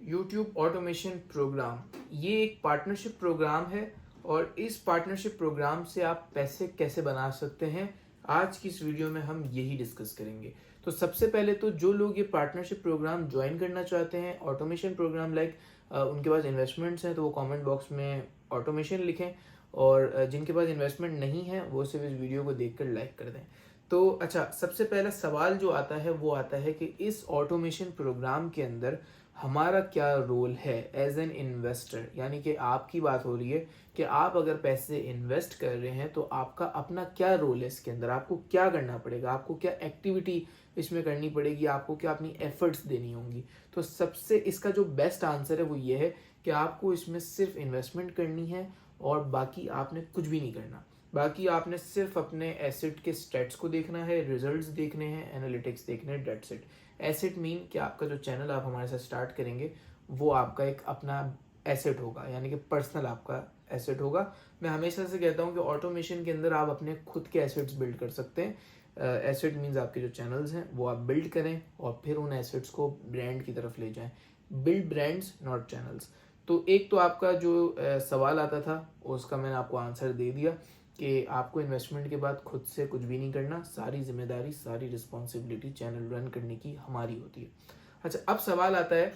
YouTube automation programme ये एक partnership programme है और इस पार्टनरशिप प्रोग्राम से आप पैसे कैसे बना सकते हैं आज की इस वीडियो में हम यही डिस्कस करेंगे। तो सबसे पहले तो जो लोग ये पार्टनरशिप प्रोग्राम ज्वाइन करना चाहते हैं ऑटोमेशन प्रोग्राम उनके पास इन्वेस्टमेंट्स हैं तो वो कमेंट बॉक्स में ऑटोमेशन लिखें और जिनके पास इन्वेस्टमेंट नहीं है वो सिर्फ इस वीडियो को देखकर लाइक कर दें। तो अच्छा, सबसे पहला सवाल जो आता है वो आता है कि इस ऑटोमेशन प्रोग्राम के अंदर हमारा क्या रोल है एज एन इन्वेस्टर। यानी कि आपकी बात हो रही है कि आप अगर पैसे इन्वेस्ट कर रहे हैं तो आपका अपना क्या रोल है इसके अंदर, आपको क्या करना पड़ेगा, आपको क्या एक्टिविटी इसमें करनी पड़ेगी, आपको क्या अपनी एफर्ट्स देनी होंगी। तो सबसे इसका जो बेस्ट आंसर है वो ये है कि आपको इसमें सिर्फ इन्वेस्टमेंट करनी है और बाकी आपने कुछ भी नहीं करना। बाकी आपने सिर्फ अपने एसेट के स्टेट्स को देखना है, रिजल्ट्स देखने हैं, एनालिटिक्स देखने हैं, डेट्स इट। एसेट मीन कि आपका जो चैनल आप हमारे साथ स्टार्ट करेंगे वो आपका एक अपना एसेट होगा, यानी कि पर्सनल आपका एसेट होगा। मैं हमेशा से कहता हूँ कि ऑटोमेशन के अंदर आप अपने खुद के एसेट्स बिल्ड कर सकते हैं। एसेट मीन्स आपके जो चैनल्स हैं वो आप बिल्ड करें और फिर उन एसेट्स को ब्रांड की तरफ ले जाएं। Build brands not channels. तो एक तो आपका जो सवाल आता था उसका मैंने आपको आंसर दे दिया कि आपको इन्वेस्टमेंट के बाद खुद से कुछ भी नहीं करना, सारी जिम्मेदारी सारी रिस्पॉन्सिबिलिटी चैनल रन करने की हमारी होती है। अच्छा, अब सवाल आता है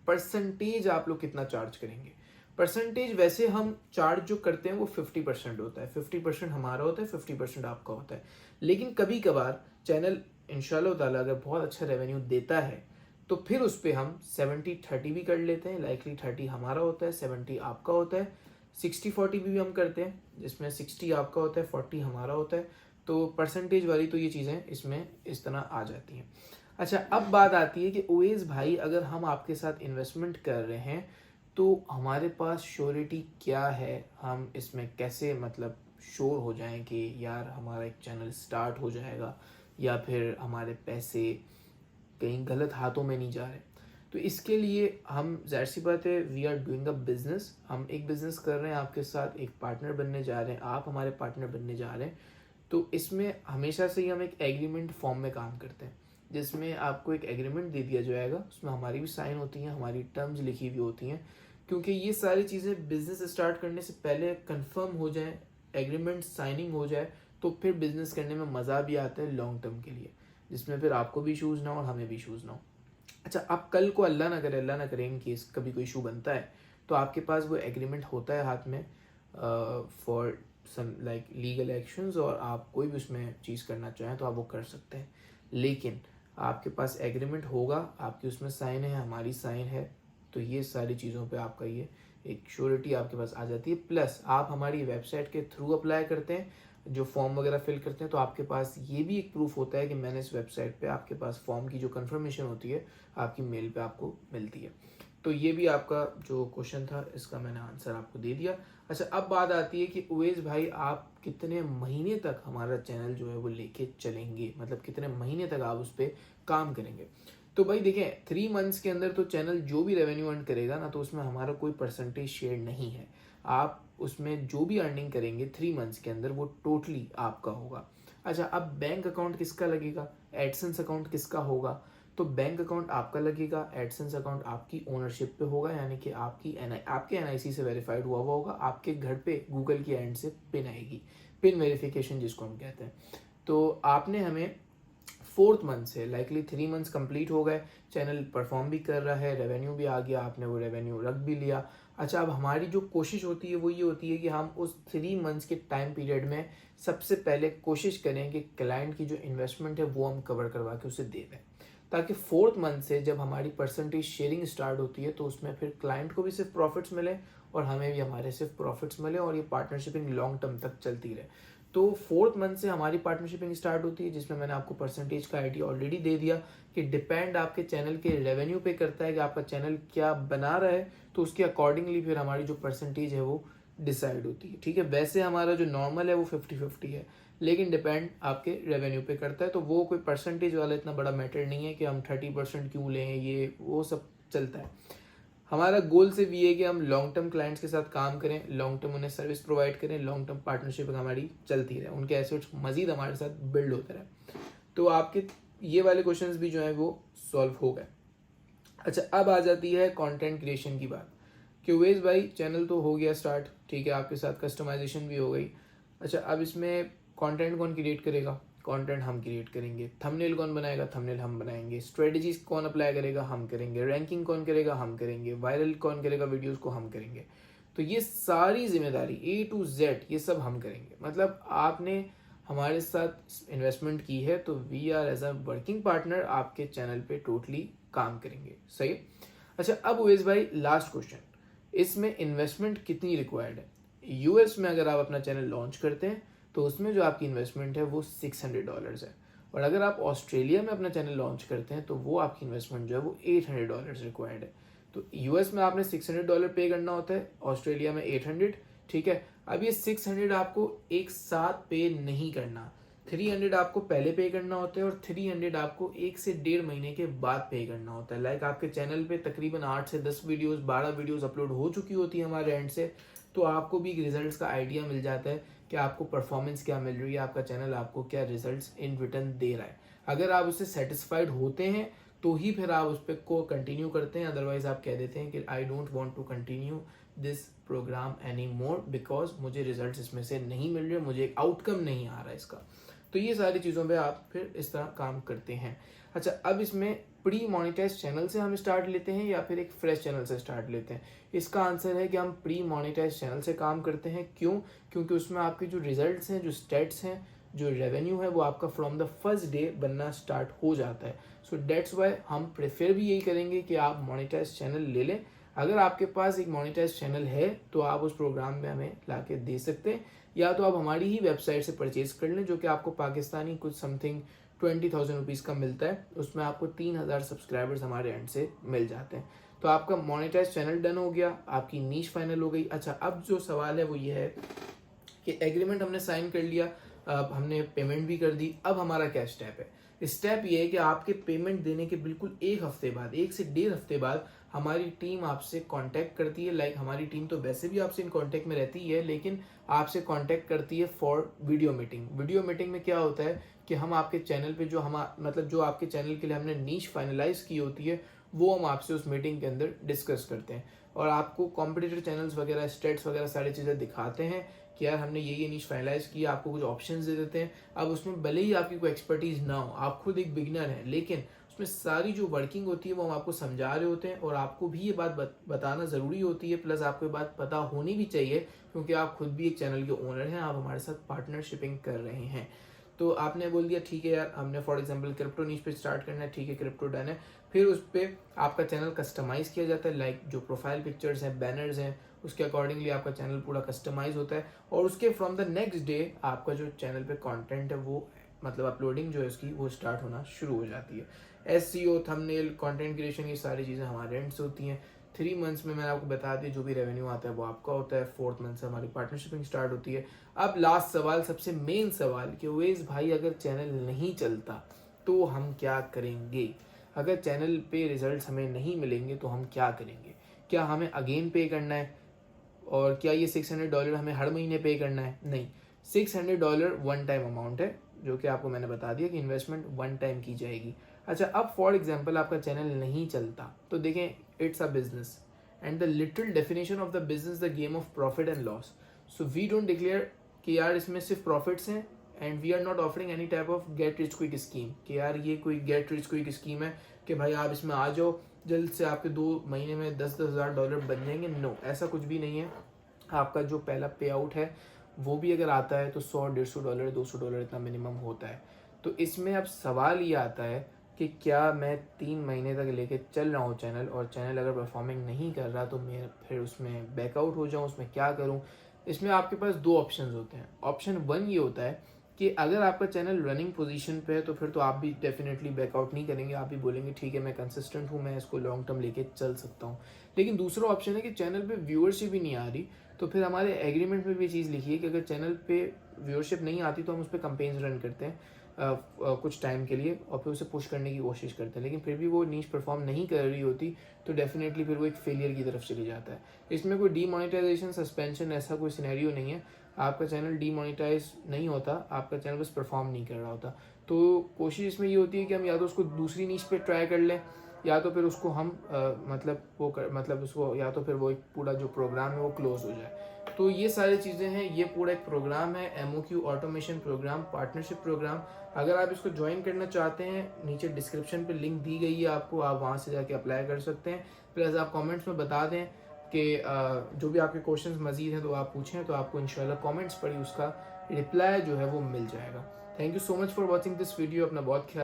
परसेंटेज आप लोग कितना चार्ज करेंगे। परसेंटेज वैसे हम चार्ज जो करते हैं वो 50% होता है, 50% हमारा होता है, 50% आपका होता है। लेकिन कभी कभार चैनल इंशाल्लाह ताला अगर बहुत अच्छा रेवेन्यू देता है तो फिर उस पर हम 70-30 भी कर लेते हैं। लाइकली 30 हमारा होता है, 70 आपका होता है। 60-40 भी हम करते हैं जिसमें 60 आपका होता है, 40 हमारा होता है। तो परसेंटेज वाली तो ये चीज़ें इसमें इस तरह आ जाती हैं। अच्छा, अब बात आती है कि ओएस भाई अगर हम आपके साथ इन्वेस्टमेंट कर रहे हैं तो हमारे पास श्योरिटी क्या है, हम इसमें कैसे श्योर हो जाएं कि यार हमारा एक चैनल स्टार्ट हो जाएगा या फिर हमारे पैसे कहीं गलत हाथों में नहीं जा रहे। तो इसके लिए हम जाहिर सी बात है we are doing a business, हम एक बिजनेस कर रहे हैं आपके साथ, एक पार्टनर बनने जा रहे हैं, आप हमारे पार्टनर बनने जा रहे हैं। तो इसमें हमेशा से ही हम एक एग्रीमेंट फॉर्म में काम करते हैं जिसमें आपको एक एग्रीमेंट दे दिया जाएगा, उसमें हमारी भी साइन होती हैं, हमारी टर्म्स लिखी हुई होती हैं। क्योंकि ये सारी चीज़ें बिजनेस स्टार्ट करने से पहले कंफर्म हो जाए, एग्रीमेंट साइनिंग हो जाए तो फिर बिजनेस करने में मज़ा भी आता है लॉन्ग टर्म के लिए, जिसमें फिर आपको भी इशूज़ ना हो और हमें भी इशूज़ ना हो। अच्छा, अब कल को अल्लाह ना करे इन केस कभी कोई इशू बनता है तो आपके पास वो एग्रीमेंट होता है हाथ में फॉर सम लीगल एक्शंस, और आप कोई भी उसमें चीज़ करना चाहें तो आप वो कर सकते हैं। लेकिन आपके पास एग्रीमेंट होगा, आपकी उसमें साइन है, हमारी साइन है, तो ये सारी चीज़ों पे आपका ये एक श्योरिटी आपके पास आ जाती है। प्लस आप हमारी वेबसाइट के थ्रू अप्लाई करते हैं, जो फॉर्म वगैरह फिल करते हैं, तो आपके पास ये भी एक प्रूफ होता है कि मैंने इस वेबसाइट पे आपके पास फॉर्म की जो कंफर्मेशन होती है आपकी मेल पे आपको मिलती है। तो ये भी आपका जो क्वेश्चन था इसका मैंने आंसर आपको दे दिया। अच्छा, अब बात आती है कि उवैस भाई आप कितने महीने तक हमारा चैनल जो है वो लेके चलेंगे, कितने महीने तक आप उस पर काम करेंगे। तो भाई देखें, 3 मंथ्स के अंदर तो चैनल जो भी रेवेन्यू अर्न करेगा ना तो उसमें हमारा कोई परसेंटेज शेयर नहीं है। आप उसमें जो भी अर्निंग करेंगे 3 मंथ्स के अंदर वो टोटली आपका होगा। अच्छा, अब बैंक अकाउंट किसका लगेगा, एडसेंस अकाउंट किसका होगा। तो बैंक अकाउंट आपका लगेगा, एडसेंस अकाउंट आपकी ओनरशिप पे होगा, यानी कि आपके एनआईसी से वेरीफाइड हुआ होगा, आपके घर पे गूगल की एंड से पिन आएगी, पिन वेरिफिकेशन जिसको हम कहते हैं। तो आपने हमें 4th मंथ से लाइकली 3 मंथ्स कंप्लीट हो गए, चैनल परफॉर्म भी कर रहा है, रेवेन्यू भी आ गया, आपने वो रेवेन्यू रख भी लिया। अच्छा, अब हमारी जो कोशिश होती है वो ये होती है कि हम उस 3 मंथ्स के टाइम पीरियड में सबसे पहले कोशिश करें कि क्लाइंट की जो इन्वेस्टमेंट है वो हम कवर करवा के उसे दे दें, ताकि 4th मंथ से जब हमारी परसेंटेज शेयरिंग स्टार्ट होती है तो उसमें फिर क्लाइंट को भी सिर्फ प्रॉफिट्स मिले और हमें भी हमारे सिर्फ प्रॉफिट्स मिले और ये पार्टनरशिपिंग लॉन्ग टर्म तक चलती रहे। तो 4th मंथ से हमारी पार्टनरशिपिंग स्टार्ट होती है, जिसमें मैंने आपको परसेंटेज का आइडिया ऑलरेडी दे दिया कि डिपेंड आपके चैनल के रेवेन्यू पे करता है कि आपका चैनल क्या बना रहा है, तो उसके अकॉर्डिंगली फिर हमारी जो परसेंटेज है वो डिसाइड होती है। ठीक है, वैसे हमारा जो नॉर्मल है वो 50-50 है, लेकिन डिपेंड आपके रेवेन्यू पे करता है। तो वो कोई परसेंटेज वाला इतना बड़ा मैटर नहीं है कि हम 30% क्यों लें, ये वो सब चलता है। हमारा गोल सिर्फ ये है कि हम लॉन्ग टर्म क्लाइंट्स के साथ काम करें, लॉन्ग टर्म उन्हें सर्विस प्रोवाइड करें, लॉन्ग टर्म पार्टनरशिप हमारी चलती रहे, उनके एसेट्स मजीद हमारे साथ बिल्ड होते रहे। तो आपके ये वाले क्वेश्चंस भी जो है वो सॉल्व हो गए। अच्छा, अब आ जाती है कंटेंट क्रिएशन की बात कि उवेश भाई चैनल तो हो गया स्टार्ट, ठीक है, आपके साथ कस्टमाइजेशन भी हो गई। अच्छा, अब इसमें कंटेंट कौन क्रिएट करेगा? कंटेंट हम क्रिएट करेंगे। थंबनेल कौन बनाएगा? थंबनेल हम बनाएंगे। स्ट्रेटजीज कौन अप्लाई करेगा? हम करेंगे। रैंकिंग कौन करेगा? हम करेंगे। वायरल कौन करेगा वीडियोस को? हम करेंगे। तो ये सारी जिम्मेदारी A to Z ये सब हम करेंगे। मतलब आपने हमारे साथ इन्वेस्टमेंट की है तो we are as a working partner आपके चैनल पे टोटली काम करेंगे। सही है। अच्छा, अब उवेश भाई लास्ट क्वेश्चन, इसमें इन्वेस्टमेंट कितनी रिक्वायर्ड है? यूएस में अगर आप अपना चैनल लॉन्च करते हैं तो उसमें जो आपकी इन्वेस्टमेंट है वो $600 है, और अगर आप ऑस्ट्रेलिया में अपना चैनल लॉन्च करते हैं तो वो आपकी इन्वेस्टमेंट जो है वो $800 रिक्वायर्ड है। तो यूएस में आपने $600 पे करना होता है, ऑस्ट्रेलिया में 800। ठीक है, अब ये 600 आपको एक साथ पे नहीं करना, 300 आपको पहले पे करना होता है और 300 आपको 1 से 1.5 महीने के बाद पे करना होता है। लाइक आपके चैनल पे तकरीबन 8 से 10 वीडियोस 12 वीडियोस अपलोड हो चुकी होती है हमारे एंड से, तो आपको भी रिजल्ट्स का आइडिया मिल जाता है कि आपको परफॉर्मेंस क्या मिल रही है, आपका चैनल आपको क्या रिजल्ट्स इन रिटर्न दे रहा है। अगर आप उससे सेटिस्फाइड होते हैं तो ही फिर आप उस पर को कंटिन्यू करते हैं, अदरवाइज आप कह देते हैं कि I don't want to continue this program any more because मुझे रिजल्ट्स इसमें से नहीं मिल रहे, मुझे आउटकम नहीं आ रहा है इसका। तो ये सारी चीज़ों पे आप फिर इस तरह काम करते हैं। अच्छा, अब इसमें प्री मोनेटाइज चैनल से हम स्टार्ट लेते हैं या फिर एक फ्रेश चैनल से स्टार्ट लेते हैं? इसका आंसर है कि हम प्री मोनेटाइज चैनल से काम करते हैं। क्यों? क्योंकि उसमें आपके जो रिजल्ट्स हैं, जो स्टेट्स हैं, जो रेवेन्यू है वो आपका फ्रॉम द फर्स्ट डे बनना स्टार्ट हो जाता है। सो डेट्स वाई हम प्रेफर भी यही करेंगे कि आप मोनेटाइज चैनल ले लें। अगर आपके पास एक मोनेटाइज चैनल है तो आप उस प्रोग्राम में हमें ला के दे सकते हैं, या तो आप हमारी ही वेबसाइट से परचेज कर लें, जो कि आपको पाकिस्तानी कुछ समथिंग 20,000 रुपीज़ का मिलता है। उसमें आपको 3,000 सब्सक्राइबर्स हमारे एंड से मिल जाते हैं। तो आपका मोनेटाइज चैनल डन हो गया, आपकी नीश फाइनल हो गई। अच्छा, अब जो सवाल है वो ये है कि एग्रीमेंट हमने साइन कर लिया, हमने पेमेंट भी कर दी, अब हमारा क्या स्टेप है? स्टेप ये है कि आपके पेमेंट देने के बिल्कुल 1 हफ्ते बाद, 1 से 1.5 हफ्ते बाद हमारी टीम आपसे कांटेक्ट करती है। लाइक हमारी टीम तो वैसे भी आपसे इन कांटेक्ट में रहती है, लेकिन आपसे कांटेक्ट करती है for video meeting. Video meeting में क्या होता है कि हम आपके चैनल पे जो जो आपके चैनल के लिए हमने नीश फाइनलाइज की होती है वो हम आपसे उस मीटिंग के अंदर डिस्कस करते हैं, और आपको कॉम्पिटिटर चैनल्स वगैरह, स्टेट्स वगैरह सारी चीज़ें दिखाते हैं कि यार हमने ये नीश फाइनलाइज किया, आपको कुछ ऑप्शंस दे देते हैं। अब उसमें भले ही आपकी कोई एक्सपर्टीज ना हो, आप खुद एक बिगिनर हैं, लेकिन उसमें सारी जो वर्किंग होती है वो हम आपको समझा रहे होते हैं, और आपको भी ये बात बताना ज़रूरी होती है, प्लस आपको ये बात पता होनी भी चाहिए क्योंकि आप खुद भी एक चैनल के ओनर हैं, आप हमारे साथ पार्टनरशिपिंग कर रहे हैं। तो आपने बोल दिया ठीक है यार, हमने फॉर एग्जांपल क्रिप्टो नीश पे स्टार्ट करना है, ठीक है, क्रिप्टो डन है। फिर उस पर आपका चैनल कस्टमाइज़ किया जाता है, लाइक जो प्रोफाइल पिक्चर्स हैं, बैनर्स हैं, उसके अकॉर्डिंगली आपका चैनल पूरा कस्टमाइज होता है, और उसके फ्रॉम द नेक्स्ट डे आपका जो चैनल पे कंटेंट है वो मतलब अपलोडिंग जो है उसकी वो स्टार्ट होना शुरू हो जाती है। SEO, थंबनेल, कंटेंट क्रिएशन, ये सारी चीज़ें हमारे एंड से होती हैं। 3 मंथ्स में मैंने आपको बता दिया जो भी रेवेन्यू आता है वो आपका होता है। 4th मंथ से हमारी पार्टनरशिपिंग स्टार्ट होती है। अब लास्ट सवाल, सबसे मेन सवाल कि उवेश भाई अगर चैनल नहीं चलता तो हम क्या करेंगे? अगर चैनल पे रिजल्ट्स हमें नहीं मिलेंगे तो हम क्या करेंगे? क्या हमें अगेन पे करना है? और क्या ये $600 हमें हर महीने पे करना है? नहीं, $600 वन टाइम अमाउंट है, जो कि आपको मैंने बता दिया कि इन्वेस्टमेंट वन टाइम की जाएगी। अच्छा, अब फॉर एग्जांपल आपका चैनल नहीं चलता तो देखें, it's a business and the little definition of the business the game of profit and loss. So we don't declare कि यार इसमें सिर्फ प्रॉफिट्स हैं, and we are not offering any type of get rich quick scheme कि यार ये कोई gate rich quick scheme है कि भाई आप इसमें आ जाओ, जल्द से आपके 2 महीने में $10,000 बन जाएंगे। नो, ऐसा कुछ भी नहीं है। आपका जो पहला पे आउट है वो भी अगर आता है तो $100, $150, $200 इतना मिनिमम होता है। तो इसमें अब सवाल ये आता है कि क्या मैं 3 महीने तक लेके चल रहा हूँ चैनल, और चैनल अगर परफॉर्मिंग नहीं कर रहा तो मैं फिर उसमें बैकआउट हो जाऊँ, उसमें क्या करूँ? इसमें आपके पास 2 ऑप्शंस होते हैं। ऑप्शन 1 ये होता है कि अगर आपका चैनल रनिंग पोजीशन पे है तो फिर तो आप भी डेफिनेटली बैकआउट नहीं करेंगे, आप भी बोलेंगे ठीक है मैं कंसिस्टेंट हूँ, मैं इसको लॉन्ग टर्म लेके चल सकता हूँ। लेकिन दूसरा ऑप्शन है कि चैनल पे व्यूअरशिप ही नहीं आ रही, तो फिर हमारे एग्रीमेंट में भी चीज़ लिखी है कि अगर चैनल पे व्यूअरशिप नहीं आती तो हम उस पर कंपेन्स रन करते हैं कुछ टाइम के लिए, और फिर उसे पुश करने की कोशिश करते हैं, लेकिन फिर भी वो नीश परफॉर्म नहीं कर रही होती तो डेफिनेटली फिर वो एक फेलियर की तरफ चली जाता है। इसमें कोई डीमोनेटाइजेशन, सस्पेंशन ऐसा कोई सिनेरियो नहीं है। आपका चैनल डीमोनेटाइज नहीं होता, आपका चैनल बस परफॉर्म नहीं कर रहा होता। तो कोशिश इसमें ये होती है कि हम या तो उसको दूसरी नीश पे ट्राई कर लें, या तो फिर उसको हम मतलब उसको या तो फिर वो एक पूरा जो प्रोग्राम है वो क्लोज हो जाए। तो ये सारी चीज़ें हैं, ये पूरा एक प्रोग्राम है MOQ automation program, partnership program. अगर आप इसको ज्वाइन करना चाहते हैं, नीचे डिस्क्रिप्शन पे लिंक दी गई है आपको, आप वहाँ से जाके अप्लाई कर सकते हैं। प्लस आप कमेंट्स में बता दें कि जो भी आपके क्वेश्चंस मजीद हैं तो आप पूछें, तो आपको इंशाल्लाह कमेंट्स पर ही उसका रिप्लाई जो है वो मिल जाएगा। Thank you so much for watching this video. अपना बहुत ख्याल